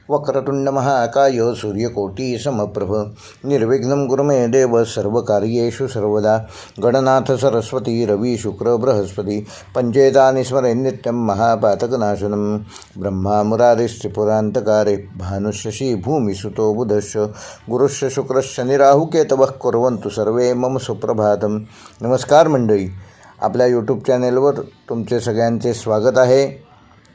वक्रतुंड महाकाय सूर्यकोटी समप्रभ निर्विघ्नं कुरु मे देव सर्वकार्येषु सर्वदा। गणनाथ सरस्वती रवि शुक्र बृहस्पति पंचेतानि स्मरेन् नित्यं महापातकनाशनं। ब्रह्मा मुरारिस्त्रिपुरान्तकारे भानुशशि भूमिसुतो बुधश्च गुरुश्च शुक्रश्च शनिराहुकेतवः कुर्वन्तु सर्वे मम सुप्रभातं। नमस्कार मंडळी, आपल्या यूट्यूब चॅनेलवर तुमचे सगळ्यांचे स्वागत आहे।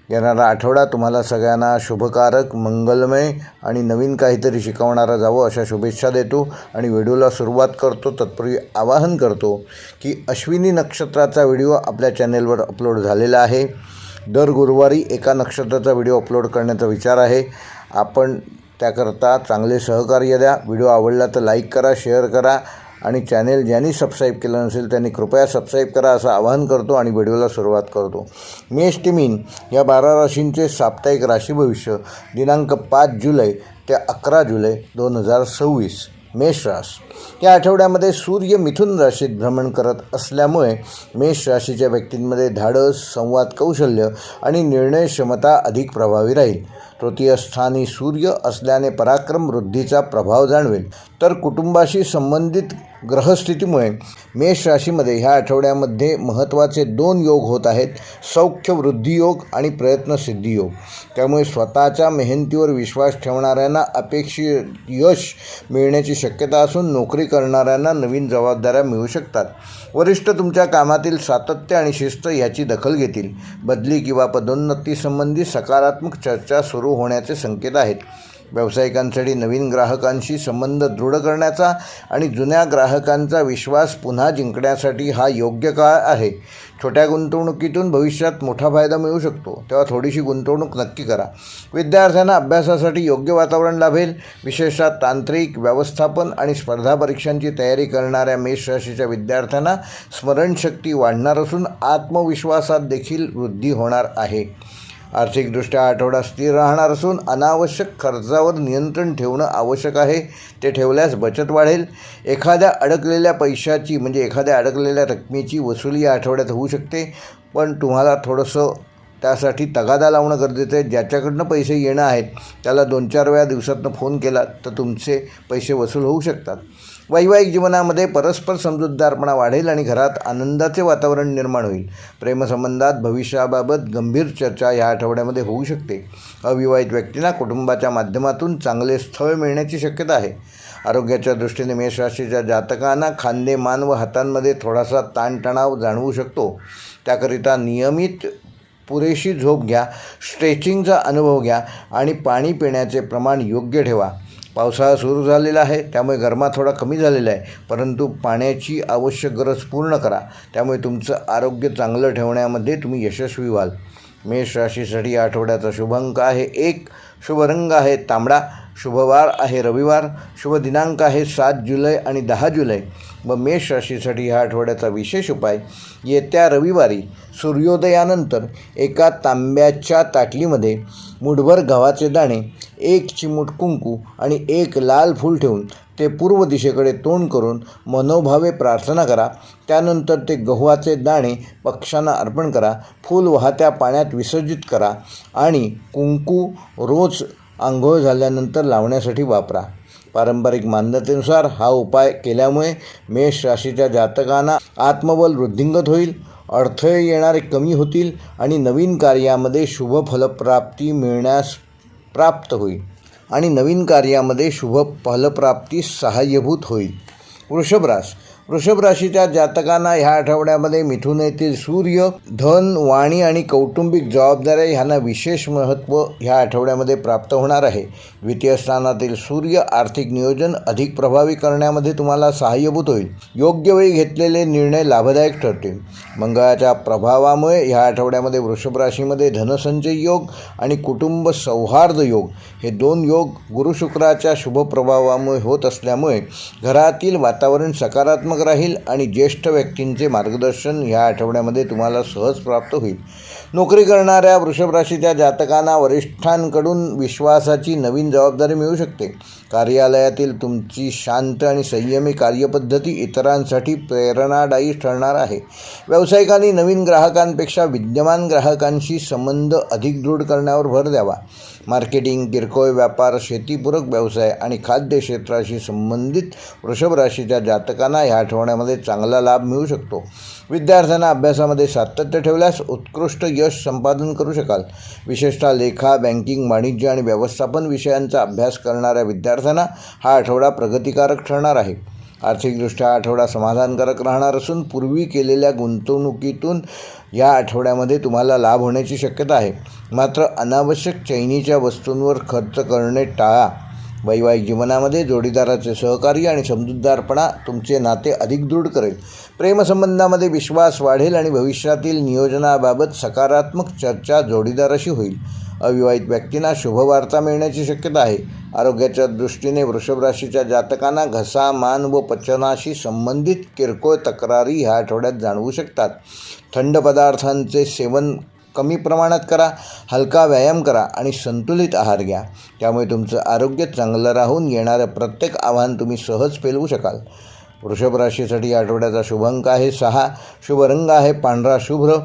येणारा आठवडा तुम्हाला सगळ्यांना शुभकारक, मंगलमय आणि नवीन काहीतरी शिकवणारा जावो अशा शुभेच्छा देतो आणि व्हिडिओला सुरुवात करतो। तत्पूर्वी आवाहन करतो की अश्विनी नक्षत्राचा व्हिडिओ आपल्या चॅनेलवर अपलोड झालेला आहे। दर गुरुवारी एका नक्षत्राचा व्हिडिओ अपलोड करण्याचा विचार आहे। आपण त्याकरता चांगले सहकार्य द्या। व्हिडिओ आवडला तर लाईक करा, शेअर करा आणि चॅनेल ज्यांनी सबस्क्राईब केलं नसेल त्यांनी कृपया सबस्क्राईब करा असं आवाहन करतो आणि व्हिडिओला सुरुवात करतो। मेष ते मीन या 12 राशींचे साप्ताहिक राशी भविष्य दिनांक 5 जुलै ते 11 जुलै 2026। मेष राशी या आठवड्यामध्ये सूर्य मिथुन राशीत भ्रमण करत असल्यामुळे मेष राशीच्या व्यक्तींमध्ये धाडस, संवाद कौशल्य आणि निर्णय क्षमता अधिक प्रभावी राहील। तृतीय स्थानी सूर्य असल्याने पराक्रम वृद्धीचा प्रभाव जाणवेल। तर कुटुंबाशी संबंधित ग्रहस्थितीमुळे मेष राशीमध्ये ह्या आठवड्यामध्ये महत्त्वाचे 2 योग होत आहेत, सौख्य वृद्धी योग आणि प्रयत्नसिद्धी योग। त्यामुळे स्वतःच्या मेहनतीवर विश्वास ठेवणाऱ्यांना अपेक्षित यश मिळण्याची शक्यता असून नोकरी करणाऱ्यांना नवीन जबाबदाऱ्या मिळू शकतात। वरिष्ठ तुमच्या कामातील सातत्य आणि शिस्त याची दखल घेतील। बदली किंवा पदोन्नती संबंधी सकारात्मक चर्चा सुरू होण्याचे संकेत आहेत। व्यावसायिकांसाठी नवीन ग्राहकांशी संबंध दृढ करण्याचा आणि जुन्या ग्राहकांचा विश्वास पुन्हा जिंकण्यासाठी हा योग्य काळ आहे। छोट्या गुंतवणुकीतून भविष्यात मोठा फायदा मिळू शकतो, तेव्हा थोडीशी गुंतवणूक नक्की करा। विद्यार्थ्यांना अभ्यासासाठी योग्य वातावरण लाभेल। विशेषतः तांत्रिक, व्यवस्थापन आणि स्पर्धा परीक्षांची तयारी करणाऱ्या मेष राशीच्या विद्यार्थ्यांना स्मरणशक्ती वाढणार असून आत्मविश्वासात देखील वृद्धी होणार आहे। आर्थिकदृष्ट्या आठवडा स्थिर राहणार असून अनावश्यक खर्चावर नियंत्रण ठेवणं आवश्यक आहे। ते ठेवल्यास बचत वाढेल। एखाद्या अडकलेल्या पैशाची एखाद्या अडकलेल्या रकमेची वसुली या आठवड्यात होऊ शकते, पण तुम्हाला थोडंसं त्यासाठी तगादा लावणं गरजेचं आहे। ज्याच्याकडनं पैसे येणं आहेत त्याला 2-4 वेळा दिवसातनं फोन केला तर तुमचे पैसे वसूल होऊ शकतात। वैवाहिक जीवनामध्ये परस्पर समजूतदारपणा वाढेल आणि घरात आनंदाचे वातावरण निर्माण होईल। प्रेमसंबंधात भविष्याबाबत गंभीर चर्चा या आठवड्यामध्ये होऊ शकते। अविवाहित व्यक्तींना कुटुंबाच्या माध्यमातून चांगले स्थळ मिळण्याची शक्यता आहे। आरोग्याच्या दृष्टीने मेष राशीच्या जातकांना खांदे, मान व हातांमध्ये थोडासा ताणतणाव जाणवू शकतो। त्याकरिता नियमित पुरेशी झोप घ्या, स्ट्रेचिंगचा अनुभव घ्या आणि पाणी पिण्याचे प्रमाण योग्य ठेवा। पावसाळा सुरू झालेला आहे, त्यामुळे गरमा थोडा कमी झालेला आहे, परंतु पाण्याची आवश्यक गरज पूर्ण करा। त्यामुळे तुमचं आरोग्य चांगलं ठेवण्यामध्ये तुम्ही यशस्वी व्हाल। मेष राशीसाठी या आठवड्याचा शुभ अंक आहे 1, शुभ रंग आहे तांबडा, शुभवार आहे रविवार, शुभ दिनांक आहे 7 जुलै आणि 10 जुलै। व मेष राशीसाठी ह्या आठवड्याचा विशेष उपाय, येत्या रविवारी सूर्योदयानंतर एका तांब्याच्या ताटलीमध्ये मुठभर गव्हाचे दाणे, 1 चिमूट कुंकू आणि 1 लाल फूल ठेवून ते पूर्व दिशेकडे तोंड करून मनोभावे प्रार्थना करा। त्यानंतर ते गव्हाचे दाणे पक्ष्यांना अर्पण करा। फूल वाहत्या पाण्यात विसर्जित करा आणि कुंकू रोज आंघोळ झाल्यानंतर लावण्यासाठी वापरा। पारंपरिक मान्यतेनुसार हा उपाय केल्यामुळे मेष राशीच्या जातकांना आत्मबल वृद्धिंगत होईल, अडथळे येणारे कमी होतील आणि नवीन कार्यामध्ये शुभ फलप्राप्ती मिळण्यास प्राप्त होईल सहाय्यभूत होईल। वृषभ राशीच्या जातकांना ह्या आठवड्यामध्ये मिथुन येथील सूर्य धन, वाणी आणि कौटुंबिक जबाबदाऱ्या ह्यांना विशेष महत्त्व ह्या आठवड्यामध्ये प्राप्त होणार आहे। द्वितीय स्थानातील सूर्य आर्थिक नियोजन अधिक प्रभावी करण्यामध्ये तुम्हाला सहाय्यभूत होईल। योग्य वेळी घेतलेले निर्णय लाभदायक ठरतील। मंगळाच्या प्रभावामुळे ह्या आठवड्यामध्ये वृषभ राशीमध्ये धनसंचय योग आणि कुटुंब सौहार्द योग हे 2 योग गुरु शुक्राच्या शुभ प्रभावामुळे होत असल्यामुळे घरातील वातावरण सकारात्मक राहील आणि ज्येष्ठ व्यक्तींचे मार्गदर्शन ह्या आठवड्यामध्ये तुम्हाला सहज प्राप्त होईल। नोकरी करणाऱ्या वृषभ राशीच्या जातकांना वरिष्ठांकडून विश्वासाची नवीन जबाबदारी मिळू शकते। कार्यालयातील तुमची शांत आणि संयमी कार्यपद्धती इतरांसाठी प्रेरणादायी ठरणार आहे। व्यावसायिकांनी नवीन ग्राहकांपेक्षा विद्यमान ग्राहकांशी संबंध अधिक दृढ करण्यावर भर द्यावा। मार्केटिंग, किरकोळ व्यापार, शेतीपूरक व्यवसाय आणि खाद्य क्षेत्राशी संबंधित वृषभ राशीच्या जातकांना ह्या आठवड्यामध्ये चांगला लाभ मिळू शकतो. विद्यार्थ्यांना अभ्यासामध्ये सातत्य ठेवल्यास उत्कृष्ट यश संपादन करू शकाल. विशेषतः लेखा, बँकिंग, वाणिज्य आणि व्यवस्थापन विषयांचा अभ्यास करणाऱ्या विद्यार्थ्यांना हा आठवडा प्रगतिकारक ठरणार आहे. आर्थिकदृष्ट्या हा आठवडा समाधानकारक राहणार असून पूर्वी केलेल्या गुंतवणुकीतून या आठवड्यामध्ये तुम्हाला लाभ होण्याची शक्यता आहे. मात्र अनावश्यक चैनीच्या वस्तूंवर खर्च करणे टाळा. वैवाहिक जीवनामध्ये जोडीदाराचे सहकार्य आणि समजूतदारपणा तुमचे नाते अधिक दृढ करेल. प्रेमसंबंधामध्ये विश्वास वाढेल आणि भविष्यातील नियोजनाबाबत सकारात्मक चर्चा जोडीदाराशी होईल. अविवाहित व्यक्तींना शुभवार्ता मिळण्याची शक्यता आहे. आरोग्याच्या दृष्टीने वृषभ राशीच्या जातकांना घसा, मान व पचनाशी संबंधित किरकोळ तक्रारी ह्या आठवड्यात जाणवू शकतात. थंड पदार्थांचे सेवन कमी प्रमाणात करा, हलका व्यायाम करा आणि संतुलित आहार घ्या. त्यामुळे तुमचं आरोग्य चांगलं राहून येणारं प्रत्येक आव्हान तुम्ही सहज पेलवू शकाल. वृषभ राशीसाठी आठवड्याचा शुभ अंक आहे 6. शुभ रंग आहे पांढरा शुभ्र.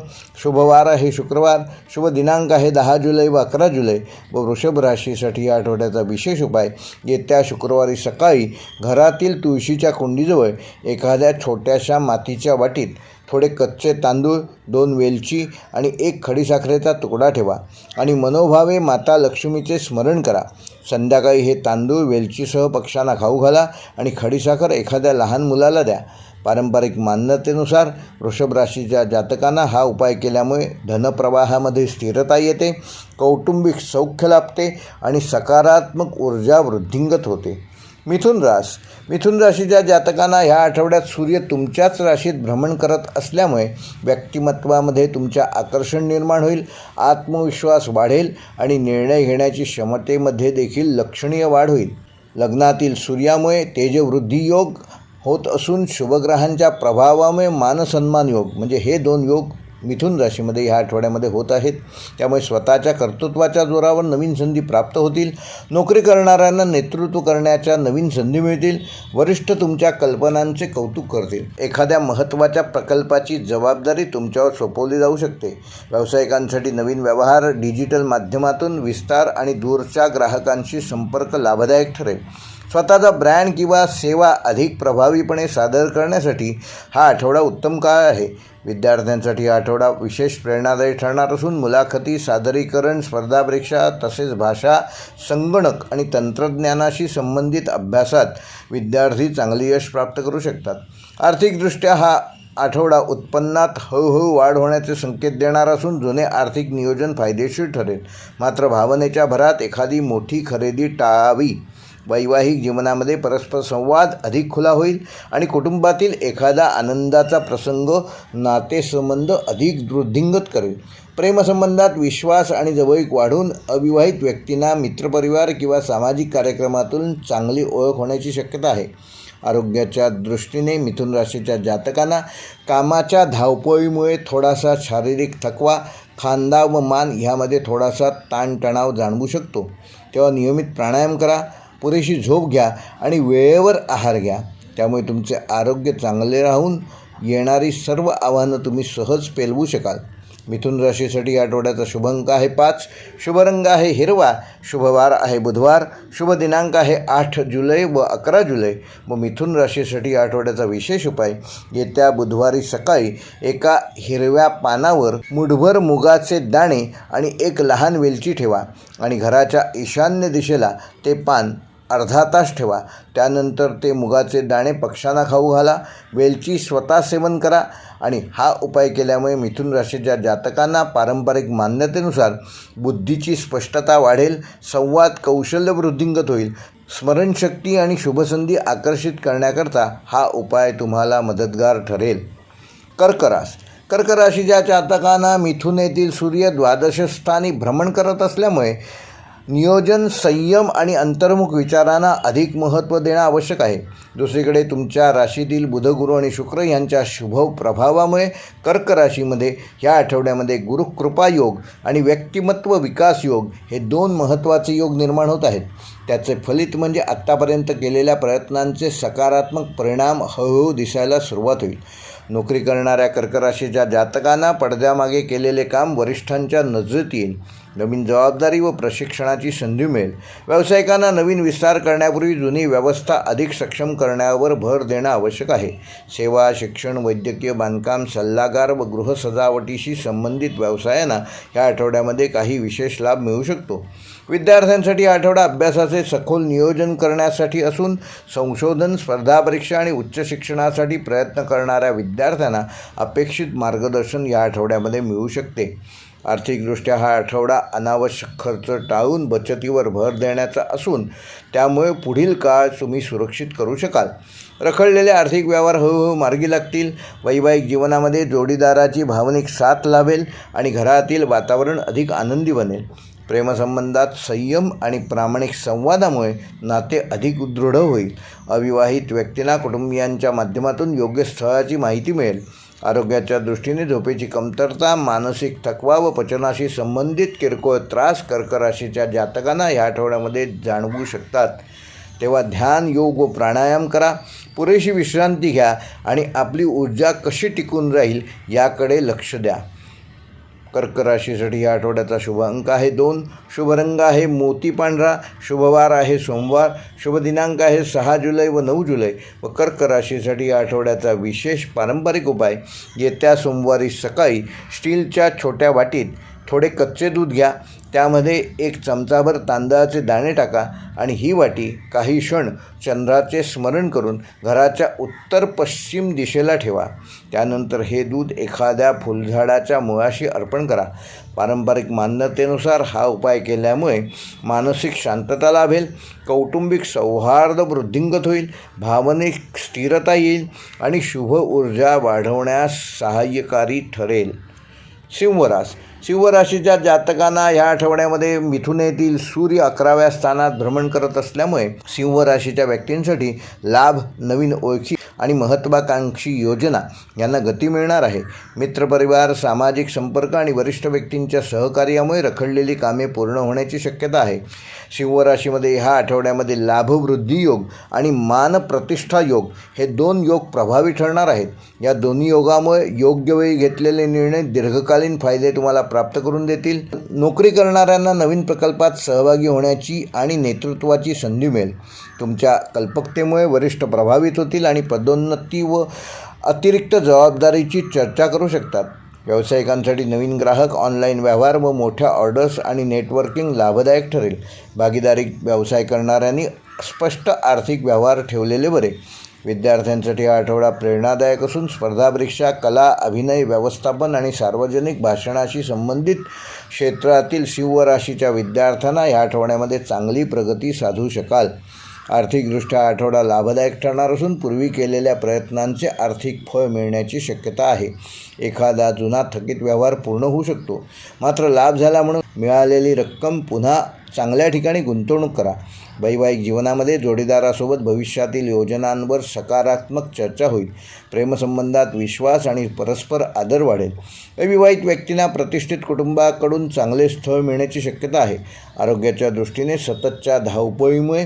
शुभवार आहे शुक्रवार. शुभ दिनांक आहे 10 जुलै व 11 जुलै. व वृषभ राशीसाठी आठवड्याचा विशेष उपाय, येत्या शुक्रवारी सकाळी घरातील तुळशीच्या कुंडीजवळ एखाद्या छोट्याशा मातीच्या वाटीत थोडे कच्चे तांदूळ, 2 वेलची आणि 1 खडीसाखरेचा तुकडा ठेवा आणि मनोभावे माता लक्ष्मीचे स्मरण करा. संध्याकाळी हे तांदूळ वेलचीसह पक्ष्यांना खाऊ घाला आणि खडीसाखर एखाद्या लहान मुलाला द्या. पारंपरिक मान्यतेनुसार वृषभ राशीच्या जातकांना हा उपाय केल्यामुळे धनप्रवाहामध्ये स्थिरता येते, कौटुंबिक सौख्य लाभते आणि सकारात्मक ऊर्जा वृद्धिंगत होते. मिथुन राशीच्या जातकांना ह्या आठवड्यात सूर्य तुमच्याच राशीत भ्रमण करत असल्यामुळे व्यक्तिमत्वामध्ये तुमच्या आकर्षण निर्माण होईल, आत्मविश्वास वाढेल आणि निर्णय घेण्याची क्षमतेमध्ये देखील लक्षणीय वाढ होईल. लग्नातील सूर्यामुळे तेजवृद्धी योग होत असून शुभग्रहांच्या प्रभावामुळे मानसन्मान योग म्हणजे हे 2 योग मिथुन राशीमध्ये ह्या आठवड्यामध्ये होत आहेत. त्यामुळे स्वतःच्या कर्तृत्वाच्या जोरावर नवीन संधी प्राप्त होतील. नोकरी करणाऱ्यांना नेतृत्व करण्याच्या नवीन संधी मिळतील. वरिष्ठ तुमच्या कल्पनांचे कौतुक करतील. एखाद्या महत्त्वाच्या प्रकल्पाची जबाबदारी तुमच्यावर सोपवली जाऊ शकते. व्यावसायिकांसाठी नवीन व्यवहार, डिजिटल माध्यमातून विस्तार आणि दूरच्या ग्राहकांशी संपर्क लाभदायक ठरेल. स्वतःचा ब्रँड किंवा सेवा अधिक प्रभावीपणे सादर करण्यासाठी हा आठवडा उत्तम काळ आहे. विद्यार्थ्यांसाठी हा आठवडा विशेष प्रेरणादायी ठरणार असून मुलाखती, सादरीकरण, स्पर्धा परीक्षा तसेच भाषा, संगणक आणि तंत्रज्ञानाशी संबंधित अभ्यासात विद्यार्थी चांगले यश प्राप्त करू शकतात. आर्थिकदृष्ट्या हा आठवडा उत्पन्नात हळूहळू वाढ होण्याचे संकेत देणार असून जुने आर्थिक नियोजन फायदेशीर ठरेल. मात्र भावनेच्या भरात एखादी मोठी खरेदी टाळावी. वैवाहिक जीवनामध्ये परस्पर संवाद अधिक खुला होईल आणि कुटुंबातील एखादा आनंदाचा प्रसंग नातेसंबंध अधिक वृद्धिंगत करेल. प्रेमसंबंधात विश्वास आणि जवळीक वाढून अविवाहित व्यक्तींना मित्रपरिवार किंवा सामाजिक कार्यक्रमातून चांगली ओळख होण्याची शक्यता आहे. आरोग्याच्या दृष्टीने मिथुन राशीच्या जातकांना कामाच्या धावपळीमुळे थोडासा शारीरिक थकवा, खांदा व मान ह्यामध्ये थोडासा ताणतणाव जाणवू शकतो. तेव्हा नियमित प्राणायाम करा, पुरेशी झोप घ्या आणि वेळेवर आहार घ्या. त्यामुळे तुमचे आरोग्य चांगले राहून येणारी सर्व आव्हानं तुम्ही सहज पेलवू शकाल. मिथुन राशीसाठी आठवड्याचा शुभ अंक आहे 5. शुभ रंग आहे हिरवा. शुभवार आहे बुधवार. शुभ दिनांक आहे 8 जुलै व 11 जुलै. व मिथुन राशीसाठी आठवड्याचा विशेष उपाय, येत्या बुधवारी सकाळी एका हिरव्या पानावर मुठभर मुगाचे दाणे आणि 1 लहान वेलची ठेवा आणि घराच्या ईशान्य दिशेला ते पान अर्धा तास ठेवा. त्यानंतर ते मुगाचे दाणे पक्ष्यांना खाऊ घाला. वेलची स्वतः सेवन करा. आणि हा उपाय केल्यामुळे मिथुन राशीच्या जातकांना पारंपरिक मान्यतेनुसार बुद्धीची स्पष्टता वाढेल, संवाद कौशल्य वृद्धिंगत होईल. स्मरणशक्ती आणि शुभसंधी आकर्षित करण्याकरता हा उपाय तुम्हाला मदतगार ठरेल. कर्क राशीच्या जातकांना मिथुन येथील सूर्य 12 स्थानी भ्रमण करत असल्यामुळे नियोजन, संयम आणि अंतर्मुख विचारांना अधिक महत्त्व देणं आवश्यक आहे. दुसरीकडे तुमच्या राशीतील बुध, गुरु आणि शुक्र यांच्या शुभ प्रभावामुळे कर्क राशीमध्ये या आठवड्यामध्ये गुरुकृपा योग आणि व्यक्तिमत्व विकास योग हे 2 महत्त्वाचे योग निर्माण होत आहेत. त्याचे फलित म्हणजे आत्तापर्यंत केलेल्या प्रयत्नांचे सकारात्मक परिणाम हळूहळू दिसायला सुरुवात होईल. नोकरी करणाऱ्या कर्क राशीच्या जातकांना पडद्यामागे केलेले काम वरिष्ठांच्या नजरेत येईल. नवीन जबाबदारी व प्रशिक्षणाची संधी मिळेल. व्यावसायिकांना नवीन विस्तार करण्यापूर्वी जुनी व्यवस्था अधिक सक्षम करण्यावर भर देणं आवश्यक आहे. सेवा, शिक्षण, वैद्यकीय, बांधकाम, सल्लागार व गृहसजावटीशी संबंधित व्यवसायांना या आठवड्यामध्ये काही विशेष लाभ मिळू शकतो. विद्यार्थ्यांसाठी हा आठवडा अभ्यासाचे सखोल नियोजन करण्यासाठी असून संशोधन, स्पर्धा परीक्षा आणि उच्च शिक्षणासाठी प्रयत्न करणाऱ्या विद्यार्थ्यांना अपेक्षित मार्गदर्शन या आठवड्यामध्ये मिळू शकते. आर्थिकदृष्ट्या हा आठवडा अनावश्यक खर्च टाळून बचतीवर भर देण्याचा असून त्यामुळे पुढील काळ तुम्ही सुरक्षित करू शकाल. रखडलेले आर्थिक व्यवहार हळूहळू मार्गी लागतील. वैवाहिक जीवनामध्ये जोडीदाराची भावनिक साथ लाभेल आणि घरातील वातावरण अधिक आनंदी बनेल. प्रेमसंबंधात संयम आणि प्रामाणिक संवादामुळे नाते अधिक दृढ होईल. अविवाहित व्यक्तींना कुटुंबियांच्या माध्यमातून योग्य स्थळाची माहिती मिळेल. आरोग्याच्या दृष्टीने झोपेची कमतरता, मानसिक थकवा व पचनाशी संबंधित किरकोळ त्रास कर्क राशीच्या जातकांना या आठवड्यामध्ये जाणवू शकतात. तेव्हा ध्यान, योग व प्राणायाम करा. पुरेशी विश्रांती घ्या आणि आपली ऊर्जा कशी टिकून राहील याकडे लक्ष द्या. कर्क राशीसाठी या आठवड्याचा शुभ अंक आहे 2. शुभ रंग आहे मोती पांढरा. शुभवार आहे सोमवार. शुभ दिनांक आहे 6 जुलै व 9 जुलै. व कर्क राशीसाठी या आठवड्याचा विशेष पारंपरिक उपाय, येत्या सोमवारी सकाळी स्टीलच्या छोट्या वाटीत थोडे कच्चे दूध घ्या. त्यामध्ये 1 चमचाभर तांदळाचे दाणे टाका आणि ही वाटी काही क्षण चंद्राचे स्मरण करून घराच्या उत्तर पश्चिम दिशेला ठेवा. त्यानंतर हे दूध एखाद्या फुलझाडाच्या मुळाशी अर्पण करा. पारंपरिक मान्यतेनुसार हा उपाय केल्यामुळे मानसिक शांतता लाभेल, कौटुंबिक सौहार्द वृद्धिंगत होईल, भावनिक स्थिरता येईल आणि शुभ ऊर्जा वाढवण्यास सहाय्यकारी ठरेल. सिंह राशीच्या जातकांना ह्या आठवड्यामध्ये मिथुनेतील सूर्य 11व्या स्थानात भ्रमण करत असल्यामुळे सिंह राशीच्या व्यक्तींसाठी लाभ, नवीन ओळखी आणि महत्त्वाकांक्षी योजना यांना गती मिळणार आहे. मित्रपरिवार, सामाजिक संपर्क आणि वरिष्ठ व्यक्तींच्या सहकार्यामुळे रखडलेली कामे पूर्ण होण्याची शक्यता आहे. सिंह राशीमध्ये ह्या आठवड्यामध्ये लाभवृद्धी योग आणि मानप्रतिष्ठा योग हे 2 योग प्रभावी ठरणार आहेत. या दोन्ही योगामुळे योग्य वेळी घेतलेले निर्णय दीर्घकालीन फायदे तुम्हाला प्राप्त करून देतील. नोकरी करणाऱ्यांना नवीन प्रकल्पात सहभागी होण्याची आणि नेतृत्वाची संधी मिळेल. तुमच्या कल्पकतेमुळे वरिष्ठ प्रभावित होतील आणि पदोन्नती व अतिरिक्त जबाबदारीची चर्चा करू शकतात. व्यावसायिकांसाठी नवीन ग्राहक, ऑनलाईन व्यवहार व मोठ्या ऑर्डर्स आणि नेटवर्किंग लाभदायक ठरेल. भागीदारी व्यवसाय करणाऱ्यांनी स्पष्ट आर्थिक व्यवहार ठेवलेले बरे. विद्यार्थ्यांसाठी हा आठवडा प्रेरणादायक असून स्पर्धा परीक्षा, कला, अभिनय, व्यवस्थापन आणि सार्वजनिक भाषणाशी संबंधित क्षेत्रातील सिंह राशीच्या विद्यार्थ्यांना या आठवड्यामध्ये चांगली प्रगती साधू शकाल. आर्थिकदृष्ट्या आठवडा लाभदायक ठरणार असून पूर्वी केलेल्या प्रयत्नांचे आर्थिक फळ मिळण्याची शक्यता आहे. एखादा जुना थकीत व्यवहार पूर्ण होऊ शकतो. मात्र लाभ झाला म्हणून मिळालेली रक्कम पुन्हा चांगल्या ठिकाणी गुंतवणूक करा. वैवाहिक जीवनामध्ये जोडीदारासोबत भविष्यातील योजनांवर सकारात्मक चर्चा होईल. प्रेमसंबंधात विश्वास आणि परस्पर आदर वाढेल. अविवाहित व्यक्तींना प्रतिष्ठित कुटुंबाकडून चांगले स्थळ मिळण्याची शक्यता आहे. आरोग्याच्या दृष्टीने सततच्या धावपळीमुळे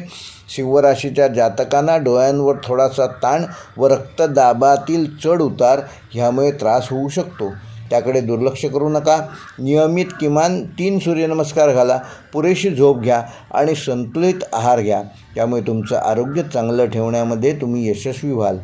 सिंह राशीच्या जातकांना डोळ्यांवर थोडासा ताण व रक्तदाबातील चढ उतार ह्यामुळे त्रास होऊ शकतो. त्याकडे दुर्लक्ष करू नका. नियमित किमान 3 सूर्यनमस्कार घाला, पुरेशी झोप घ्या आणि संतुलित आहार घ्या. त्यामुळे तुमचं आरोग्य चांगलं ठेवण्यामध्ये तुम्ही यशस्वी व्हाल.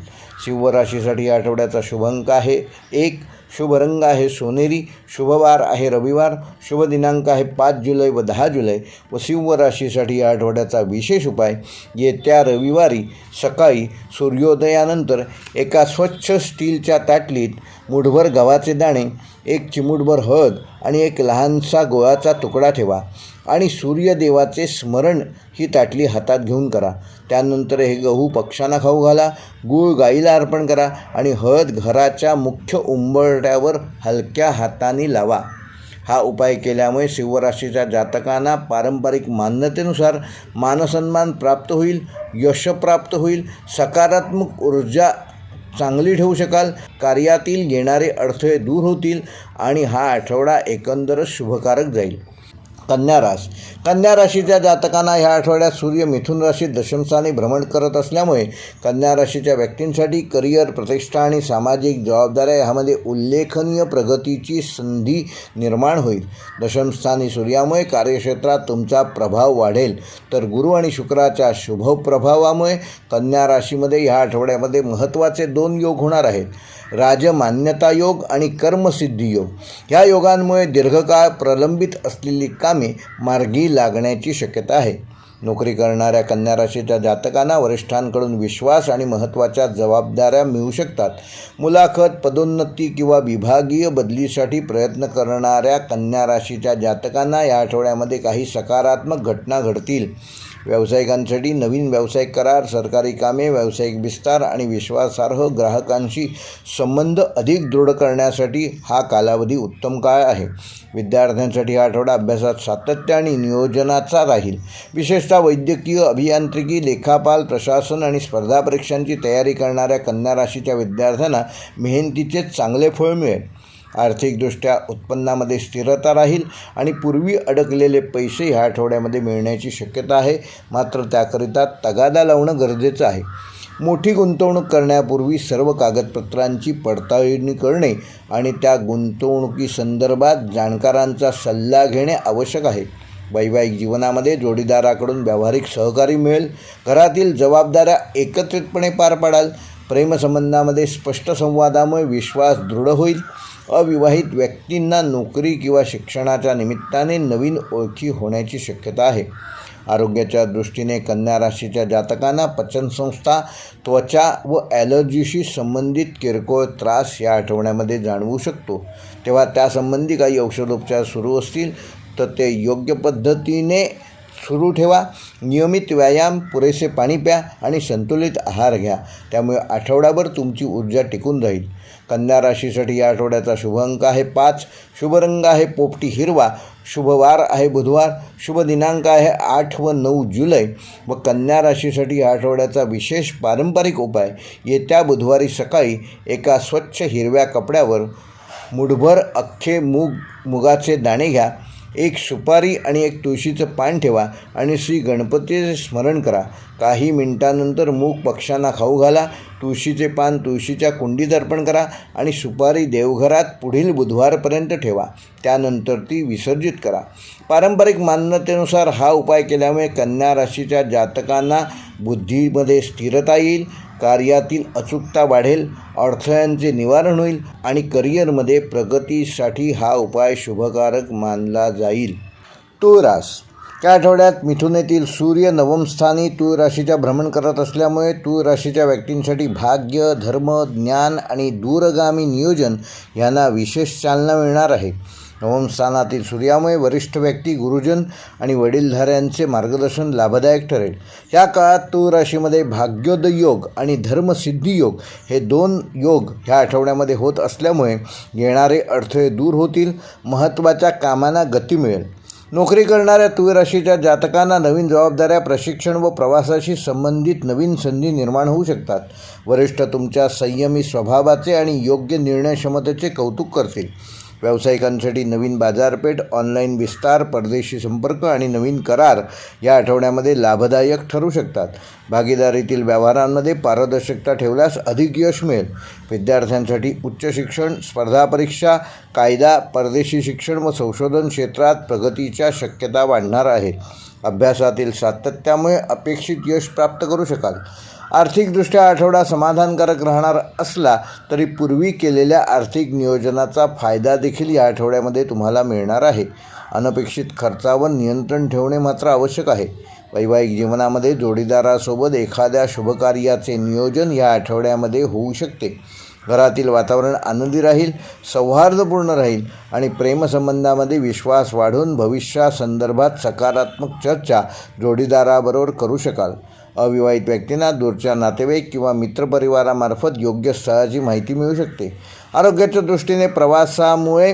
सिंह राशीसाठी या आठवड्याचा शुभ अंक आहे 1. शुभ रंग आहे सोनेरी. शुभवार आहे रविवार. शुभ दिनांक आहे 5 जुलै व 10 जुलै. व सिंह राशीसाठी या आठवड्याचा विशेष उपाय, येत्या रविवारी सकाळी सूर्योदयानंतर एका स्वच्छ स्टीलच्या ताटलीत मुठभर गव्हाचे दाणे, 1 चिमूटभर हळद आणि 1 लहानसा गुळाचा तुकडा ठेवा आणि सूर्यदेवाचे स्मरण ही ताटली हातात घेऊन करा. त्यानंतर हे गहू पक्ष्यांना खाऊ घाला, गूळ गाईला अर्पण करा आणि हळद घराच्या मुख्य उंबरठ्यावर हलक्या हाताने लावा. हा उपाय केल्यामुळे सिंह राशीच्या जातकांना पारंपरिक मान्यतेनुसार मानसन्मान प्राप्त होईल, यश प्राप्त होईल, सकारात्मक ऊर्जा चांगली ठेवू शकाल. कार्यातील येणारे अडथळे दूर होतील आणि हा आठवडा एकंदरच शुभकारक जाईल. कन्या राशीच्या जातकांना ह्या आठवड्यात सूर्य मिथुन राशीत दशमस्थानी भ्रमण करत असल्यामुळे कन्या राशीच्या व्यक्तींसाठी करिअर, प्रतिष्ठा आणि सामाजिक जबाबदाऱ्या ह्यामध्ये उल्लेखनीय प्रगतीची संधी निर्माण होईल. दशमस्थानी सूर्यामुळे कार्यक्षेत्रात तुमचा प्रभाव वाढेल, तर गुरु आणि शुक्राच्या शुभ प्रभावामुळे कन्या राशीमध्ये ह्या आठवड्यामध्ये महत्त्वाचे 2 योग होणार आहेत. राजमान्यता योग आणि कर्मसिद्धी योग. ह्या योगांमुळे दीर्घकाळ प्रलंबित असलेली कामे मार्गी लागण्याची शक्यता आहे. नोकरी करणाऱ्या कन्या राशीच्या जातकांना वरिष्ठांकडून विश्वास आणि महत्त्वाच्या जबाबदाऱ्या मिळू शकतात. मुलाखत, पदोन्नती किंवा विभागीय बदलीसाठी प्रयत्न करणाऱ्या कन्या राशीच्या जातकांना या आठवड्यामध्ये काही सकारात्मक घटना घडतील. व्यावसायिकांसाठी नवीन व्यावसायिक करार, सरकारी कामे, व्यावसायिक विस्तार आणि विश्वासार्ह ग्राहकांशी संबंध अधिक दृढ करण्यासाठी हा कालावधी उत्तम काळ आहे. विद्यार्थ्यांसाठी हा आठवडा अभ्यासात सातत्य आणि नियोजनाचा राहील. विशेषतः वैद्यकीय, अभियांत्रिकी, लेखापाल, प्रशासन आणि स्पर्धा परीक्षांची तयारी करणाऱ्या कन्या राशीच्या विद्यार्थ्यांना मेहनतीचे चांगले फळ मिळेल. आर्थिकदृष्ट्या उत्पन्नामध्ये स्थिरता राहील आणि पूर्वी अडकलेले पैसे ह्या आठवड्यामध्ये मिळण्याची शक्यता आहे. मात्र त्याकरिता तगादा लावणं गरजेचं आहे. मोठी गुंतवणूक करण्यापूर्वी सर्व कागदपत्रांची पडताळणी करणे आणि त्या गुंतवणुकीसंदर्भात जाणकारांचा सल्ला घेणे आवश्यक आहे. वैवाहिक जीवनामध्ये जोडीदाराकडून व्यावहारिक सहकार्य मिळेल. घरातील जबाबदाऱ्या एकत्रितपणे पार पाडाल. प्रेमसंबंधामध्ये स्पष्ट संवादामुळे विश्वास दृढ होईल. अविवाहित व्यक्तींना नोकरी किंवा शिक्षणाच्या निमित्ताने नवीन ओळखी होण्याची शक्यता आहे. आरोग्याच्या दृष्टीने कन्या राशीच्या जातकांना पचनसंस्था, त्वचा व ॲलर्जीशी संबंधित किरकोळ त्रास या आठवड्यामध्ये जाणवू शकतो. तेव्हा त्यासंबंधी काही औषधोपचार सुरू असतील तर ते योग्य पद्धतीने सुरू ठेवा. नियमित व्यायाम, पुरेसे पाणी प्या आणि संतुलित आहार घ्या. त्यामुळे आठवडाभर तुमची ऊर्जा टिकून राहील. कन्या राशीसाठी या आठवड्याचा शुभ अंक आहे 5. शुभ रंग आहे पोपटी हिरवा. शुभ वार आहे बुधवार. शुभ दिनांक आहे 8 व 9 जुलै. व कन्या राशीसाठी या आठवड्याचा विशेष पारंपरिक उपाय: येत्या बुधवारी सकाळी एका स्वच्छ हिरव्या कपड्यावर मुठभर अख्खे मुगाचे दाणे घ्या. एक सुपारी आणि एक तुळशीचं पान ठेवा आणि श्री गणपतीचे स्मरण करा. काही मिनिटांनंतर मूग पक्ष्यांना खाऊ घाला. तुळशीचे पान तुळशीच्या कुंडीत अर्पण करा आणि सुपारी देवघरात पुढील बुधवारपर्यंत ठेवा. त्यानंतर ती विसर्जित करा. पारंपरिक मान्यतेनुसार हा उपाय केल्यामुळे कन्या राशीच्या जातकांना बुद्धीमध्ये स्थिरता येईल, कार्यातील अचूकता वाढेल, अडथळ्यांचे निवारण होईल आणि करिअरमध्ये प्रगतीसाठी हा उपाय शुभकारक मानला जाईल. तूळ रास. या आठवड्यात मिथुनेतील सूर्य नवमस्थानी तूळ राशीच्या भ्रमण करत असल्यामुळे तूळ राशीच्या व्यक्तींसाठी भाग्य, धर्म, ज्ञान आणि दूरगामी नियोजन यांना विशेष चालना मिळणार आहे. नवम स्थानातील सूर्यामुळे वरिष्ठ व्यक्ती, गुरुजन आणि वडीलधाऱ्यांचे मार्गदर्शन लाभदायक ठरेल. या काळात तूळ राशीमध्ये भाग्योदय योग आणि धर्मसिद्धी योग हे 2 योग ह्या आठवड्यामध्ये होत असल्यामुळे येणारे अडथळे दूर होतील. महत्त्वाच्या कामांना गती मिळेल. नोकरी करणाऱ्या तूळ राशीच्या जातकांना नवीन जबाबदाऱ्या, प्रशिक्षण व प्रवासाशी संबंधित नवीन संधी निर्माण होऊ शकतात. वरिष्ठ तुमच्या संयमी स्वभावाचे आणि योग्य निर्णय क्षमतेचे कौतुक करतील. व्यावसायिकांसाठी नवीन बाजारपेठ, ऑनलाईन विस्तार, परदेशी संपर्क आणि नवीन करार या आठवड्यामध्ये लाभदायक ठरू शकतात. भागीदारीतील व्यवहारांमध्ये पारदर्शकता ठेवल्यास अधिक यश मिळेल. विद्यार्थ्यांसाठी उच्च शिक्षण, स्पर्धा परीक्षा, कायदा, परदेशी शिक्षण व संशोधन क्षेत्रात प्रगतीच्या शक्यता वाढणार आहे. अभ्यासातील सातत्यामुळे अपेक्षित यश प्राप्त करू शकाल. आर्थिकदृष्ट्या आठवडा समाधानकारक राहणार असला तरी पूर्वी केलेल्या आर्थिक नियोजनाचा फायदा देखील या आठवड्यामध्ये तुम्हाला मिळणार आहे. अनपेक्षित खर्चावर नियंत्रण ठेवणे मात्र आवश्यक आहे. वैवाहिक जीवनामध्ये जोडीदारासोबत एखाद्या शुभकार्याचे नियोजन या आठवड्यामध्ये होऊ शकते. घरातील वातावरण आनंदी राहील, सौहार्दपूर्ण राहील आणि प्रेमसंबंधामध्ये विश्वास वाढून भविष्यासंदर्भात सकारात्मक चर्चा जोडीदाराबरोबर करू शकाल. अविवाहित व्यक्तींना दूरच्या नातेवाईक किंवा मित्रपरिवारामार्फत योग्य स्थळाची माहिती मिळू शकते. आरोग्याच्या दृष्टीने प्रवासामुळे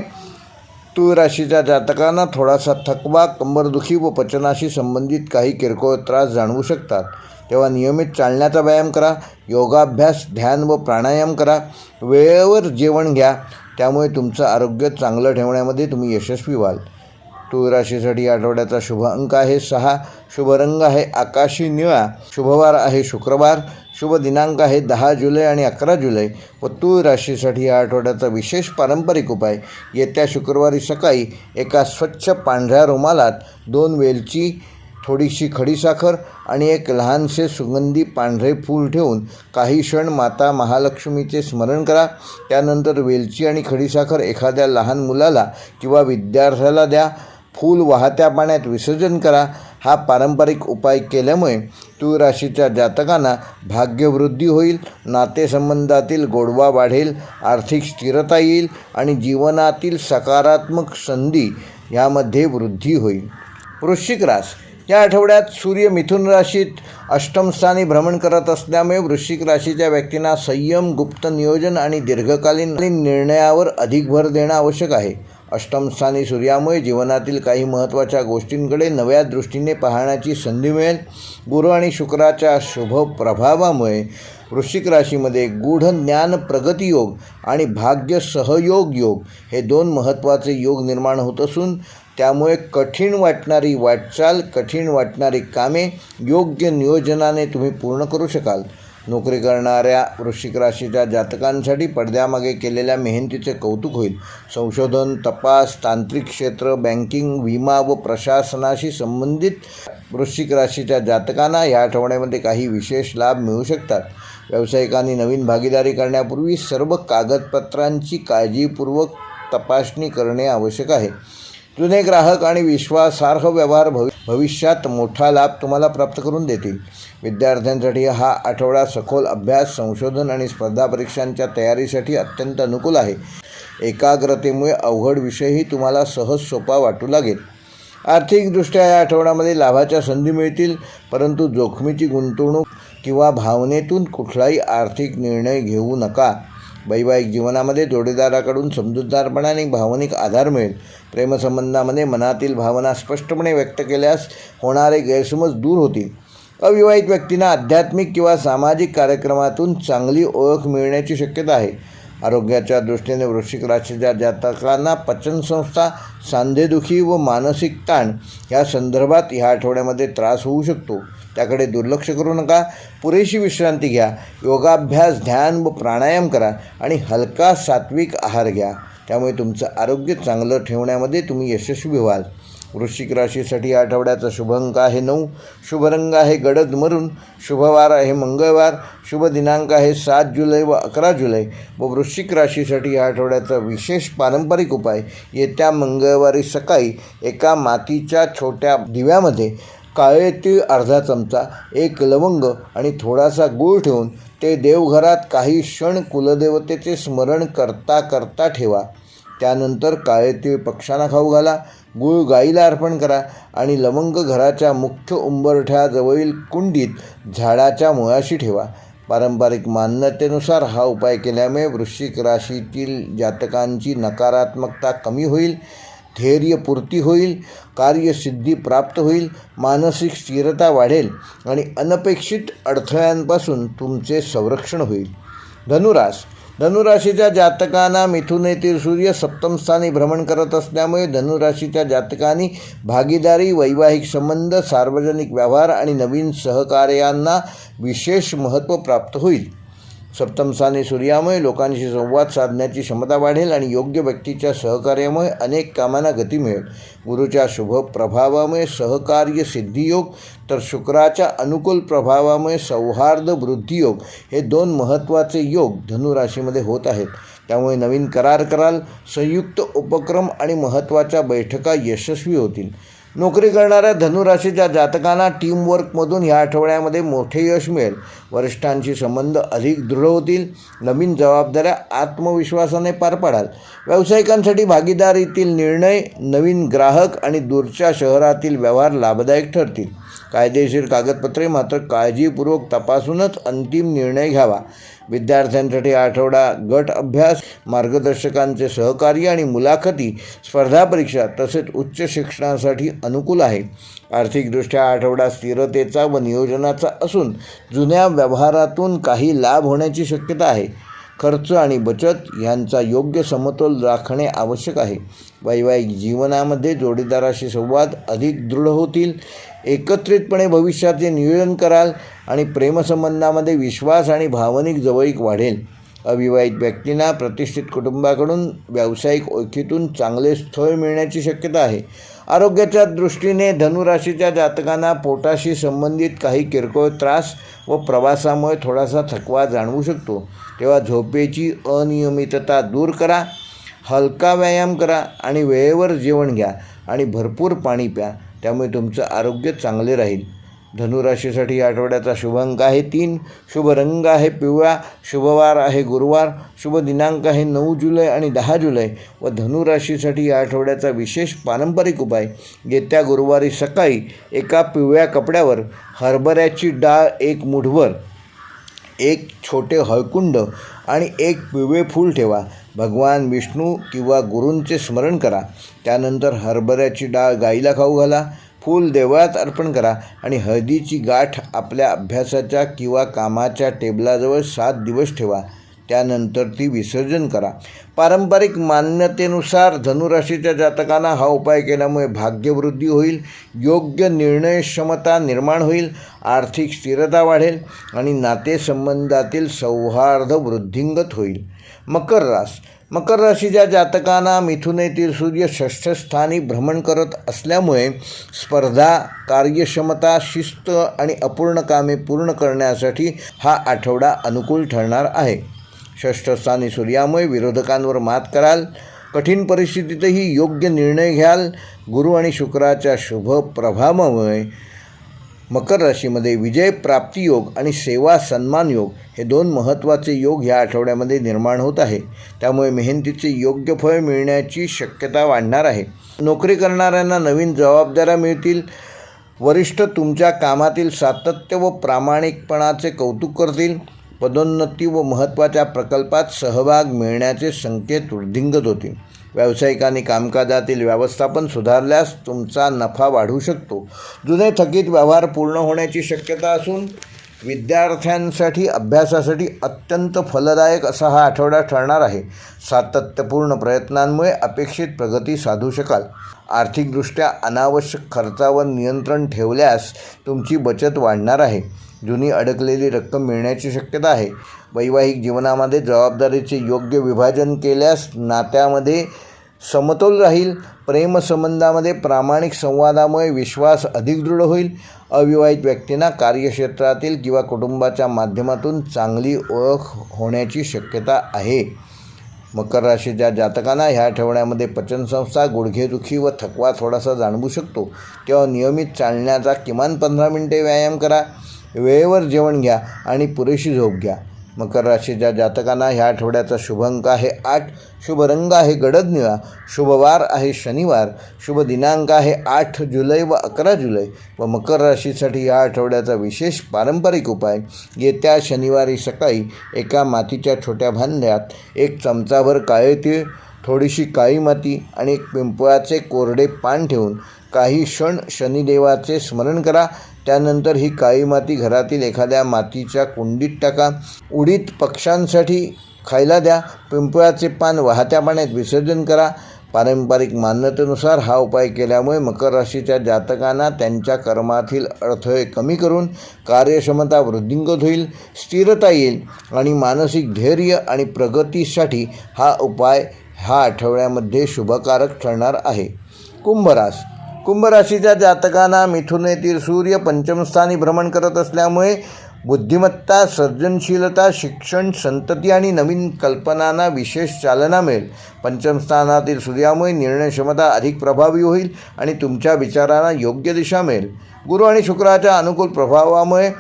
तूळ राशीच्या जातकांना थोडासा थकवा, कंबरदुखी व पचनाशी संबंधित काही किरकोळ त्रास जाणवू शकतात. तेव्हा नियमित चालण्याचा व्यायाम करा, योगाभ्यास, ध्यान व प्राणायाम करा. वेळेवर जेवण घ्या. त्यामुळे तुमचं आरोग्य चांगलं ठेवण्यामध्ये तुम्ही यशस्वी व्हाल. तूळ राशीसाठी आठवड्याचा शुभ अंक आहे 6, शुभ रंग आहे आकाशी निळा, शुभवार आहे शुक्रवार, शुभ दिनांक आहे 10 जुलै आणि 11 जुलै. व तूळ राशीसाठी या आठवड्याचा विशेष पारंपरिक उपाय, येत्या शुक्रवारी सकाळी एका स्वच्छ पांढऱ्या रुमालात 2 वेलची, थोडीशी खडीसाखर आणि एक लहानसे सुगंधी पांढरे फूल ठेवून काही क्षण माता महालक्ष्मीचे स्मरण करा. त्यानंतर वेलची आणि खडीसाखर एखाद्या लहान मुलाला किंवा विद्यार्थ्याला द्या. फूल वाहत्या पाण्यात विसर्जन करा. हा पारंपरिक उपाय केल्यामुळे तूळ राशीच्या जातकांना भाग्यवृद्धी होईल, नातेसंबंधातील गोडवा वाढेल, आर्थिक स्थिरता येईल आणि जीवनातील सकारात्मक संधी यामध्ये वृद्धी होईल. वृश्चिक रास, या आठवड्यात सूर्य मिथुन राशीत अष्टम स्थानी भ्रमण करत असल्यामुळे वृश्चिक राशीच्या व्यक्तींना संयम, गुप्त नियोजन आणि दीर्घकालीन निर्णयावर अधिक भर देणं आवश्यक आहे. अष्टम स्थानी सूर्यामुळे जीवनातील काही महत्त्वाच्या गोष्टींकडे नव्या दृष्टीने पाहण्याची संधी मिळेल. गुरु आणि शुक्राच्या शुभ प्रभावामुळे वृश्चिक राशीमध्ये गूढ ज्ञान प्रगती योग आणि भाग्य सहयोग योग हे 2 महत्त्वाचे योग निर्माण होत असून त्यामुळे कठीण वाटणारी वाटचाल, कठीण वाटणारी कामे योग्य नियोजनाने तुम्ही पूर्ण करू शकाल. नोकरी करणाऱ्या वृश्चिक राशीच्या जातकांसाठी पडद्यामागे केलेल्या मेहनतीचे कौतुक होईल. संशोधन, तपास, तांत्रिक क्षेत्र, बँकिंग, विमा व प्रशासनाशी संबंधित वृश्चिक राशीच्या जातकांना या आठवड्यामध्ये काही विशेष लाभ मिळू शकतात. व्यावसायिकांनी नवीन भागीदारी करण्यापूर्वी सर्व कागदपत्रांची काळजीपूर्वक तपासणी करणे आवश्यक आहे. जुने ग्राहक आणि विश्वासार्ह व्यवहार भविष्यात मोठा लाभ तुम्हाला प्राप्त करून देतील. विद्यार्थ्यांसाठी हा आठवडा सखोल अभ्यास, संशोधन आणि स्पर्धा परीक्षांच्या तयारीसाठी अत्यंत अनुकूल आहे. एकाग्रतेमुळे अवघड विषयही तुम्हाला सहज सोपा वाटू लागेल. आर्थिकदृष्ट्या या आठवड्यामध्ये लाभाच्या संधी मिळतील, परंतु जोखमीची गुंतवणूक किंवा भावनेतून कुठलाही आर्थिक निर्णय घेऊ नका. वैवाहिक जीवनामध्ये जोडीदाराकडून समजूतदारपणाने भावनिक आधार मिळेल. प्रेमसंबंधामध्ये मनातील भावना स्पष्टपणे व्यक्त केल्यास होणारे गैरसमज दूर होतील. अविवाहित व्यक्तींना आध्यात्मिक किंवा सामाजिक कार्यक्रमातून चांगली ओळख मिळण्याची शक्यता आहे. आरोग्याच्या दृष्टीने वृश्चिक राशीच्या जातकांना पचनसंस्था, सांधेदुखी व मानसिक ताण या संदर्भात ह्या आठवड्यामध्ये त्रास होऊ शकतो. त्याकडे दुर्लक्ष करू नका. पुरेशी विश्रांती घ्या. योगाभ्यास, ध्यान व प्राणायाम करा आणि हलका सात्विक आहार घ्या. त्यामुळे तुमचं आरोग्य चांगलं ठेवण्यामध्ये तुम्ही यशस्वी व्हाल. वृश्चिक राशीसाठी आठवड्याचा शुभ अंक आहे 9, शुभ रंग आहे गडद मरून, शुभवार आहे मंगळवार, शुभ दिनांक आहे 7 जुलै व 11 जुलै. व वृश्चिक राशीसाठी या आठवड्याचा विशेष पारंपरिक उपाय, येत्या मंगळवारी सकाळी एका मातीच्या छोट्या दिव्यामध्ये काळे तीळ अर्धा चमचा, 1 लवंग आणि थोडासा गूळ ठेवून ते देवघरात काही क्षण कुलदेवतेचे स्मरण करता करता ठेवा. त्यानंतर काळे तीळ पक्ष्यांना खाऊ घाला, गूळ गाईला अर्पण करा आणि लवंग घराच्या मुख्य उंबरठ्याजवळील कुंडीत झाडाच्या मुळाशी ठेवा. पारंपरिक मान्यतेनुसार हा उपाय केल्यामुळे वृश्चिक राशीतील जातकांची नकारात्मकता कमी होईल, धैर्यपूर्ती होईल, कार्यसिद्धी प्राप्त होईल, मानसिक स्थिरता वाढेल आणि अनपेक्षित अडथळ्यांपासून तुमचे संरक्षण होईल. धनुरास, धनुराशीच्या जातकांना मिथुन येथील सूर्य सप्तम स्थानी भ्रमण करत असल्यामुळे धनुराशीच्या जातकांनी भागीदारी, वैवाहिक संबंध, सार्वजनिक व्यवहार आणि नवीन सहकार्यांना विशेष महत्त्व प्राप्त होईल. सप्तम स्थानी सूर्यामुळे लोकांशी संवाद साधण्याची क्षमता वाढेल आणि योग्य व्यक्तीच्या सहकार्यामुळे अनेक कामांना गती मिळेल. गुरुच्या शुभ प्रभावामुळे सहकार्य सिद्धियोग तर शुक्राच्या अनुकूल प्रभावामुळे सौहार्द वृद्धियोग हे 2 महत्त्वाचे योग धनुराशीमध्ये होत आहेत. त्यामुळे नवीन करार कराल, संयुक्त उपक्रम आणि महत्त्वाच्या बैठका यशस्वी होतील. नोकरी करणाऱ्या धनुराशीच्या जातकांना टीमवर्कमधून ह्या आठवड्यामध्ये मोठे यश मिळेल. वरिष्ठांशी संबंध अधिक दृढ होतील. नवीन जबाबदाऱ्या आत्मविश्वासाने पार पाडाल. व्यावसायिकांसाठी भागीदारीतील निर्णय, नवीन ग्राहक आणि दूरच्या शहरातील व्यवहार लाभदायक ठरतील. कायदेशीर कागदपत्रे मात्र काळजीपूर्वक तपासूनच अंतिम निर्णय घ्यावा. विद्यार्थ्यांसाठी आठवडा गट अभ्यास, मार्गदर्शकांचे सहकार्य आणि मुलाखती, स्पर्धा परीक्षा तसेच उच्च शिक्षणासाठी अनुकूल आहे. आर्थिकदृष्ट्या आठवडा स्थिरतेचा व नियोजनाचा असून जुन्या व्यवहारातून काही लाभ होण्याची शक्यता आहे. खर्च आणि बचत यांचा योग्य समतोल राखणे आवश्यक आहे. वैवाहिक जीवनामध्ये जोडीदाराशी संवाद अधिक दृढ होतील. एकत्रितपणे भविष्याचे नियोजन कराल आणि प्रेमसंबंधामध्ये विश्वास आणि भावनिक जवळीक वाढेल. अविवाहित व्यक्तींना प्रतिष्ठित कुटुंबाकडून व्यावसायिक ओळखीतून चांगले स्थळ मिळण्याची शक्यता आहे. आरोग्याच्या दृष्टीने धनुराशीच्या जातकांना पोटाशी संबंधित काही किरकोळ त्रास व प्रवासामुळे थोडासा थकवा जाणवू शकतो. तेव्हा झोपेची अनियमितता दूर करा, हलका व्यायाम करा आणि वेळेवर जेवण घ्या आणि भरपूर पाणी प्या. त्यामुळे तुमचं आरोग्य चांगले राहील. धनुराशीसाठी या आठवड्याचा शुभ अंक आहे 3, शुभ रंग आहे पिवळा, शुभवार आहे गुरुवार, शुभ दिनांक आहे 9 जुलै आणि 10 जुलै. व धनुराशीसाठी या आठवड्याचा विशेष पारंपरिक उपाय, येत्या गुरुवारी सकाळी एका पिवळ्या कपड्यावर हरभऱ्याची डाळ 1 मूठभर, 1 छोटे हळकुंड आणि 1 पिवळे फूल ठेवा. भगवान विष्णू किंवा गुरूंचे स्मरण करा. त्यानंतर हरभऱ्याची डाळ गाईला खाऊ घाला, फूल देवळात अर्पण करा आणि हळदीची गाठ आपल्या अभ्यासाच्या किंवा कामाच्या टेबलाजवळ 7 दिवस ठेवा. त्यानंतर ती विसर्जन करा. पारंपरिक मान्यतेनुसार धनुराशीच्या जातकांना हा उपाय केल्यामुळे भाग्यवृद्धी होईल, योग्य निर्णय क्षमता निर्माण होईल, आर्थिक स्थिरता वाढेल आणि नातेसंबंधातील सौहार्द वृद्धिंगत होईल. मकर राशीच्या जातकांना मिथुन येथील सूर्य 6th स्थानी भ्रमण करत असल्यामुळे स्पर्धा, कार्यक्षमता, शिस्त आणि अपूर्ण कामे पूर्ण करण्यासाठी हा आठवडा अनुकूल ठरणार आहे. 6th स्थानी सूर्यामुळे विरोधकांवर मात कराल, कठीण परिस्थितीतही योग्य निर्णय घ्याल. गुरु आणि शुक्राच्या शुभ प्रभावामुळे मकर राशीमध्ये विजय प्राप्ती योग आणि सेवा सन्मान योग हे 2 महत्त्वाचे योग ह्या आठवड्यामध्ये निर्माण होत आहे. त्यामुळे मेहनतीचे योग्य फळ मिळण्याची शक्यता वाढणार आहे. नोकरी करणाऱ्यांना नवीन जबाबदाऱ्या मिळतील. वरिष्ठ तुमच्या कामातील सातत्य व प्रामाणिकपणाचे कौतुक करतील. पदोन्नती व महत्त्वाच्या प्रकल्पात सहभाग मिळण्याचे संकेत वृद्धिंगत होतील. व्यावसायिकांनी कामकाजातील व्यवस्थापन सुधारल्यास तुमचा नफा वाढू शकतो. जुने थकीत व्यवहार पूर्ण होण्याची शक्यता असून विद्यार्थ्यांसाठी अभ्यासासाठी अत्यंत फलदायक असा हा आठवडा ठरणार आहे. सातत्यपूर्ण प्रयत्नांमुळे अपेक्षित प्रगती साधू शकाल. आर्थिकदृष्ट्या अनावश्यक खर्चावर नियंत्रण ठेवल्यास तुमची बचत वाढणार आहे. जुनी अडकलेली रक्कम मिळण्याची शक्यता आहे. वैवाहिक जीवनामध्ये जबाबदारीचे योग्य विभाजन केल्यास नात्यामध्ये समतोल राहील. प्रेमसंबंधामध्ये प्रामाणिक संवादामुळे विश्वास अधिक दृढ होईल. अविवाहित व्यक्तींना कार्यक्षेत्रातील किंवा कुटुंबाच्या माध्यमातून चांगली ओळख होण्याची शक्यता आहे. मकर राशीच्या जातकांना ह्या आठवड्यामध्ये पचनसंस्था, गुडघेदुखी व थकवा थोडासा जाणवू शकतो. तेव्हा नियमित चालण्याचा किमान 15 मिनिटे व्यायाम करा. वेळेवर जेवण घ्या आणि पुरेशी झोप घ्या. मकर राशीच्या जातकांना ह्या आठवड्याचा शुभ अंक आहे 8, शुभ रंग आहे गडद निळा, शुभवार आहे शनिवार, शुभ दिनांक आहे 8 जुलै व 11 जुलै. व मकर राशीसाठी या आठवड्याचा विशेष पारंपरिक उपाय, येत्या शनिवारी सकाळी एका मातीच्या छोट्या भांड्यात 1 चमचाभर काळे तीळ, थोडीशी काळी माती आणि 1 पिंपळाचे कोरडे पान ठेवून काही क्षण शनिदेवाचे स्मरण करा. त्यानंतर ही काळी माती घरातील एखाद्या मातीच्या कुंडीत टाका. उडीद पक्ष्यांसाठी खायला द्या. पिंपळाचे पान वाहत्या पाण्यात विसर्जन करा. पारंपरिक मान्यतेनुसार हा उपाय केल्यामुळे मकर राशीच्या जातकांना त्यांच्या कर्मातील अडथळे कमी करून कार्यक्षमता वृद्धिंगत होईल, स्थिरता येईल आणि मानसिक धैर्य आणि प्रगतीसाठी हा उपाय ह्या आठवड्यामध्ये शुभकारक ठरणार आहे. कुंभ राशीच्या जातकांना मिथुन येथील सूर्य 5म स्थानी भ्रमण करत असल्यामुळे बुद्धिमत्ता, सर्जनशीलता, शिक्षण, संतती आणि नवीन कल्पनांना विशेष चालना मिळेल. 5म स्थानातील सूर्यामुळे निर्णय क्षमता अधिक प्रभावी होईल आणि तुमच्या विचारांना योग्य दिशा मिळेल. गुरु आणि शुक्राच्या अनुकूल प्रभावामुळे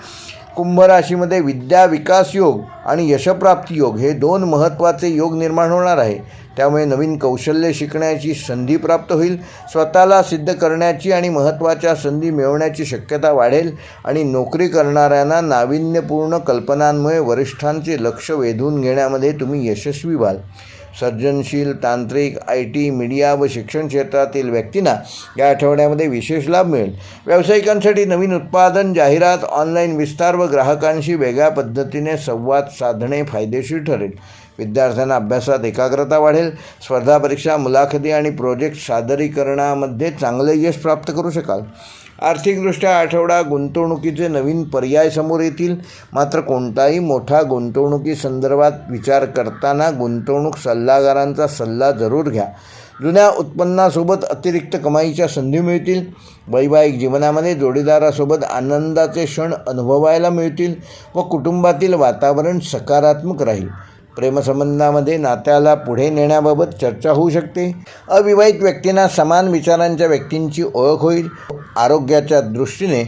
कुंभ राशीमध्ये विद्या विकास योग आणि यशप्राप्ती योग हे 2 महत्त्वाचे योग निर्माण होणार आहे. त्यामुळे नवीन कौशल्य शिकण्याची संधी प्राप्त होईल. स्वतःला सिद्ध करण्याची आणि महत्त्वाच्या संधी मिळवण्याची शक्यता वाढेल आणि नोकरी करणाऱ्यांना नाविन्यपूर्ण कल्पनांमुळे वरिष्ठांचे लक्ष वेधून घेण्यामध्ये तुम्ही यशस्वी व्हाल. सर्जनशील, तांत्रिक, IT, मीडिया व शिक्षण क्षेत्रातील व्यक्तींना या आठवड्यामध्ये विशेष लाभ मिळेल. व्यावसायिकांसाठी नवीन उत्पादन, जाहिरात, ऑनलाईन विस्तार व ग्राहकांशी वेगळ्या पद्धतीने संवाद साधणे फायदेशीर ठरेल. विद्यार्थ्यांना अभ्यासात एकाग्रता वाढेल. स्पर्धा परीक्षा, मुलाखती आणि प्रोजेक्ट सादरीकरणामध्ये चांगले यश प्राप्त करू शकाल. आर्थिकदृष्ट्या आठवडा गुंतवणुकीचे नवीन पर्याय समोर येतील. मात्र कोणताही मोठा गुंतवणुकीसंदर्भात विचार करताना गुंतवणूक सल्लागारांचा सल्ला जरूर घ्या. जुन्या उत्पन्नासोबत अतिरिक्त कमाईच्या संधी मिळतील. वैवाहिक जीवनामध्ये जोडीदारासोबत आनंदाचे क्षण अनुभवायला मिळतील व कुटुंबातील वातावरण सकारात्मक राहील. प्रेमसंबंधामध्ये नात्याला पुढे नेण्याबाबत चर्चा होऊ शकते. अविवाहित व्यक्तींना समान विचारांच्या व्यक्तींची ओळख होईल. आरोग्याच्या दृष्टीने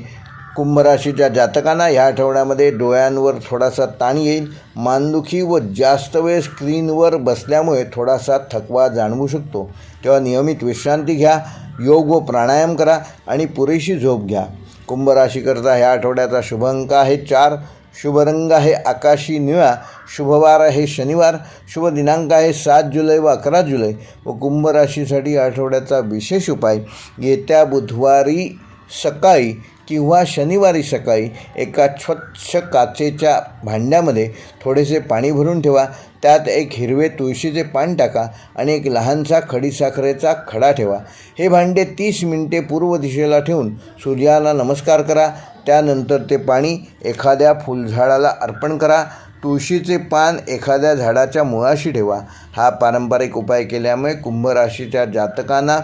कुंभ राशीच्या जातकांना या आठवड्यामध्ये डोळ्यांवर थोडासा ताण येईल. मानदुखी व जास्त वेळ स्क्रीनवर बसल्यामुळे थोडासा थकवा जाणवू शकतो. तेव्हा नियमित विश्रांती घ्या, योग व प्राणायाम करा आणि पुरेशी झोप घ्या. कुंभ राशीकरता ह्या आठवड्याचा शुभ अंक आहे 4. शुभ रंग आहे आकाशी निळा. शुभवार आहे शनिवार. शुभ दिनांक आहे 7 जुलै व 11 जुलै. व कुंभ राशीसाठी आठवड्याचा विशेष उपाय, येत्या बुधवारी सकाळी किंवा शनिवारी सकाळी एका स्वच्छ काचेच्या भांड्यामध्ये थोडेसे पाणी भरून ठेवा. त्यात एक हिरवे तुळशीचे पान टाका आणि एक लहानसा खडीसाखरेचा खडा ठेवा. हे भांडे 30 मिनिटे पूर्व दिशेला ठेवून सूर्याला नमस्कार करा. त्यानंतर ते पाणी एखाद्या फुलझाडाला अर्पण करा. तुळशीचे पान एखाद्या झाडाच्या मुळाशी ठेवा. हा पारंपरिक उपाय केल्यामुळे कुंभ राशीच्या जातकांना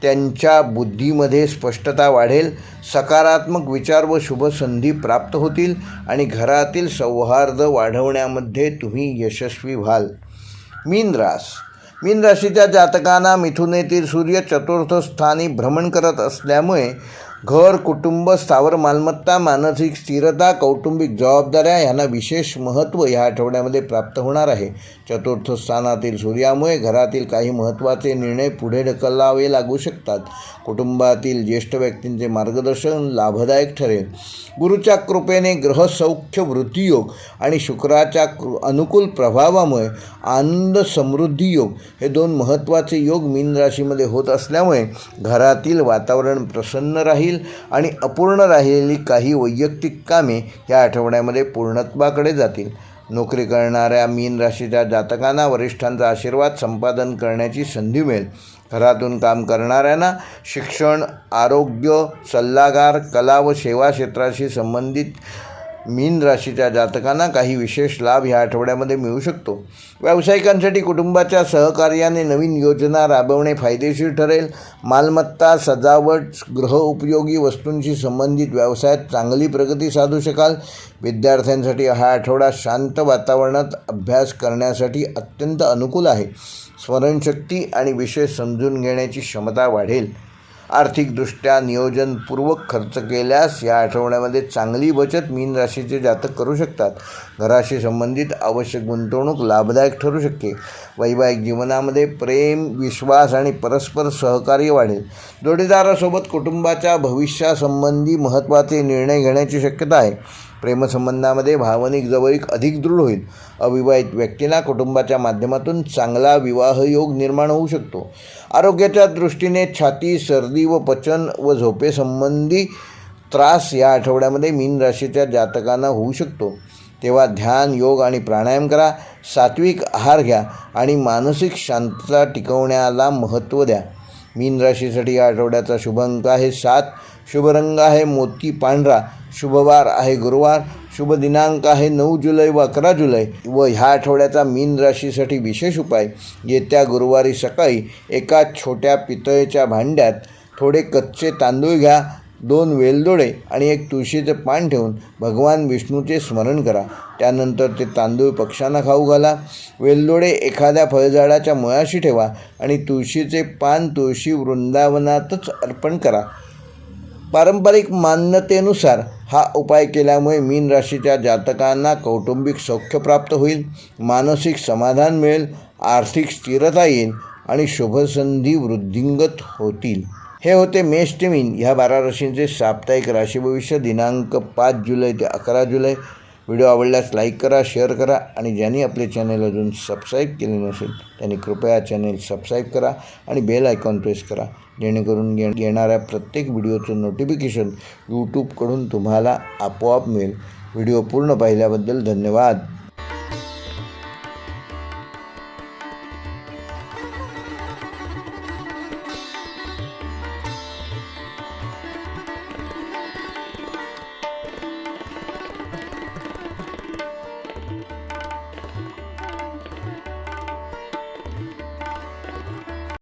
त्यांच्या बुद्धीमध्ये स्पष्टता वाढेल, सकारात्मक विचार व शुभ संधी प्राप्त होतील आणि घरातील सौहार्द वाढवण्यामध्ये तुम्ही यशस्वी व्हाल. मीन राशीच्या जातकांना मिथुनेतील सूर्य चतुर्थ स्थानी भ्रमण करत असल्यामुळे घर, कुटुंब, स्थावर मालमत्ता, मानसिक स्थिरता, कौटुंबिक जबाबदाऱ्या यांना विशेष महत्त्व या आठवड्यामध्ये प्राप्त होणार आहे. चतुर्थ स्थानातील सूर्यामुळे घरातील काही महत्त्वाचे निर्णय पुढे ढकलावे लागू शकतात. कुटुंबातील ज्येष्ठ व्यक्तींचे मार्गदर्शन लाभदायक ठरेल. गुरुच्या कृपेने ग्रहसौख्य वृद्धियोग आणि शुक्राच्या अनुकूल प्रभावामुळे आनंद समृद्धी योग हे 2 महत्त्वाचे योग मीन राशीमध्ये होत असल्यामुळे घरातील वातावरण प्रसन्न राहील आणि अपूर्ण राहिलेली काही वैयक्तिक कामे या आठवड्यामध्ये पूर्णत्वाकडे जातील. नोकरी करणाऱ्या मीन राशीच्या जातकांना वरिष्ठांचा आशीर्वाद संपादन करण्याची संधी मिळेल. घरातून काम करणाऱ्यांना शिक्षण, आरोग्य, सल्लागार, कला व सेवा क्षेत्राशी संबंधित मीन राशीच्या जातकांना काही विशेष लाभ ह्या आठवड्यामध्ये मिळू शकतो. व्यावसायिकांसाठी कुटुंबाच्या सहकार्याने नवीन योजना राबवणे फायदेशीर ठरेल. मालमत्ता, सजावट, गृहउपयोगी वस्तूंशी संबंधित व्यवसायात चांगली प्रगती साधू शकाल. विद्यार्थ्यांसाठी हा आठवडा शांत वातावरणात अभ्यास करण्यासाठी अत्यंत अनुकूल आहे. स्मरणशक्ती आणि विषय समजून घेण्याची क्षमता वाढेल. आर्थिकदृष्ट्या नियोजनपूर्वक खर्च केल्यास या आठवड्यामध्ये चांगली बचत मीन राशीचे जातक करू शकतात. घराशी संबंधित आवश्यक गुंतवणूक लाभदायक ठरू शकते. वैवाहिक जीवनामध्ये प्रेम, विश्वास आणि परस्पर सहकार्य वाढेल. जोडीदारासोबत कुटुंबाच्या भविष्यासंबंधी महत्त्वाचे निर्णय घेण्याची शक्यता आहे. प्रेमसंबंधामध्ये भावनिक जवळीक अधिक दृढ होईल. अविवाहित व्यक्तींना कुटुंबाच्या माध्यमातून चांगला विवाहयोग निर्माण होऊ शकतो. आरोग्याच्या दृष्टीने छाती, सर्दी व पचन व झोपेसंबंधी त्रास या आठवड्यामध्ये मीन राशीच्या जातकांना होऊ शकतो. तेव्हा ध्यान, योग आणि प्राणायाम करा. सात्विक आहार घ्या आणि मानसिक शांतता टिकवण्याला महत्त्व द्या. मीन राशीसाठी या आठवड्याचा शुभ अंक आहे 7. शुभ रंग आहे मोती पांढरा. शुभवार आहे गुरुवार. शुभ दिनांक आहे 9 जुलै व 11 जुलै. व ह्या आठवड्याचा मीन राशीसाठी विशेष उपाय, येत्या गुरुवारी सकाळी एका छोट्या पितळेच्या भांड्यात थोडे कच्चे तांदूळ घ्या. 2 वेलदोडे आणि 1 तुळशीचे पान ठेवून भगवान विष्णूचे स्मरण करा. त्यानंतर ते तांदूळ पक्ष्यांना खाऊ घाला. वेलदोडे एखाद्या फळझाडाच्या मुळाशी ठेवा आणि तुळशीचे पान तुळशी वृंदावनातच अर्पण करा. पारंपरिक मान्यतेनुसार हा उपाय केल्यामुळे मीन राशीच्या जातकांना कौटुंबिक सौख्य प्राप्त होईल, मानसिक समाधान मिळेल, आर्थिक स्थिरता येईल आणि शुभसंधी वृद्धिंगत होतील. हे होते मेष ते मीन ह्या 12 राशींचे साप्ताहिक राशी भविष्य दिनांक 5 जुलै ते 11 जुलै. व्हिडिओ आवडल्यास लाईक करा, शेअर करा आणि ज्यांनी आपले चॅनल अजून सबस्क्राईब केले नसेल त्यांनी कृपया चॅनल सबस्क्राईब करा आणि बेल आयकॉन प्रेस करा, जेणेकरून येणाऱ्या प्रत्येक व्हिडिओचं नोटिफिकेशन यूट्यूबकडून तुम्हाला आपोआप मिळेल. व्हिडिओ पूर्ण पाहिल्याबद्दल धन्यवाद.